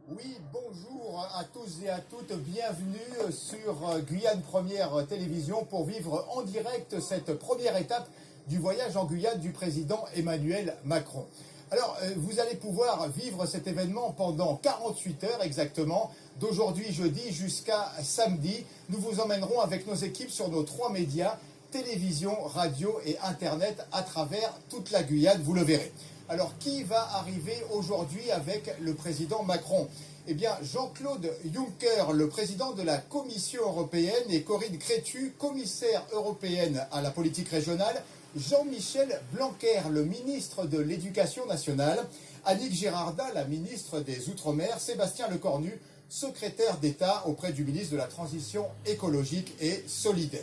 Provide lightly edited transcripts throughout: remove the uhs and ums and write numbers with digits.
Oui, bonjour à tous et à toutes, bienvenue sur Guyane Première Télévision pour vivre en direct cette première étape du voyage en Guyane du président Emmanuel Macron. Alors, vous allez pouvoir vivre cet événement pendant 48 heures exactement, d'aujourd'hui jeudi jusqu'à samedi. Nous vous emmènerons avec nos équipes sur nos 3 médias, télévision, radio et internet à travers toute la Guyane, vous le verrez. Alors, qui va arriver aujourd'hui avec le président Macron? Eh bien, Jean-Claude Juncker, le président de la Commission européenne, et Corinne Crétu, commissaire européenne à la politique régionale, Jean-Michel Blanquer, le ministre de l'Éducation nationale, Annick Girardin, la ministre des Outre-mer, Sébastien Lecornu, secrétaire d'État auprès du ministre de la Transition écologique et solidaire.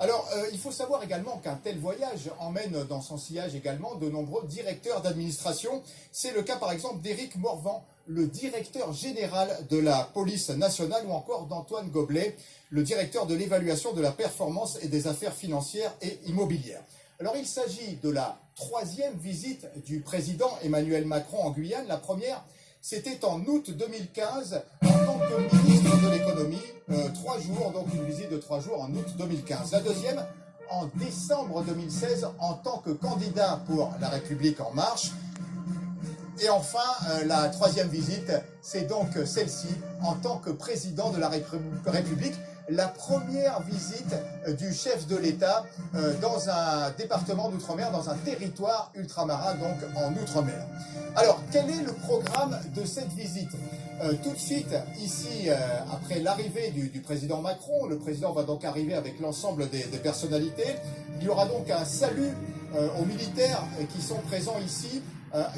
Alors, il faut savoir également qu'un tel voyage emmène dans son sillage également de nombreux directeurs d'administration. C'est le cas par exemple d'Éric Morvan, le directeur général de la police nationale, ou encore d'Antoine Goblet, le directeur de l'évaluation de la performance et des affaires financières et immobilières. Alors, il s'agit de la 3e visite du président Emmanuel Macron en Guyane. La première, c'était en août 2015, en tant que ministre de l'économie, 3 jours, donc une visite de 3 jours en août 2015. La deuxième, en décembre 2016, en tant que candidat pour La République En Marche. Et enfin, la 3e visite, c'est donc celle-ci, en tant que président de la République, la première visite du chef de l'État dans un département d'outre-mer, dans un territoire ultramarin, donc en outre-mer. Alors, quel est le programme de cette visite? Tout de suite, ici, après l'arrivée du président Macron, le président va donc arriver avec l'ensemble des personnalités. Il y aura donc un salut aux militaires qui sont présents ici,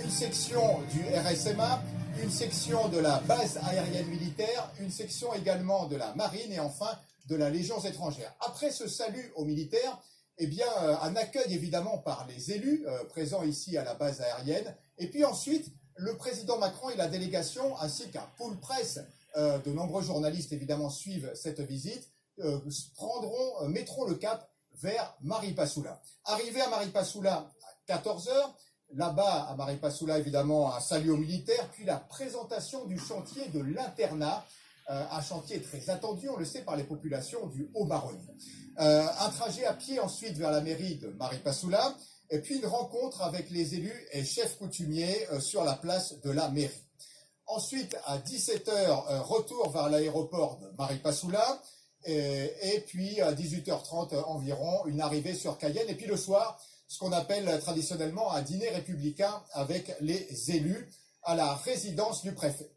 une section du RSMA, une section de la base aérienne militaire, une section également de la marine et enfin de la Légion étrangère. Après ce salut aux militaires, eh bien, un accueil évidemment par les élus présents ici à la base aérienne. Et puis ensuite, le président Macron et la délégation, ainsi qu'un pool presse, de nombreux journalistes évidemment suivent cette visite, mettront le cap vers Maripasoula. Arrivé à Maripasoula à 14 h, là-bas, à Maripasoula, évidemment, un salut aux militaires, puis la présentation du chantier de l'internat, un chantier très attendu, on le sait, par les populations du Haut-Maroni. Un trajet à pied ensuite vers la mairie de Maripasoula, et puis une rencontre avec les élus et chefs coutumiers sur la place de la mairie. Ensuite, à 17 h, retour vers l'aéroport de Maripasoula, et puis à 18 h 30 environ, une arrivée sur Cayenne, et puis le soir, ce qu'on appelle traditionnellement un dîner républicain avec les élus à la résidence du préfet.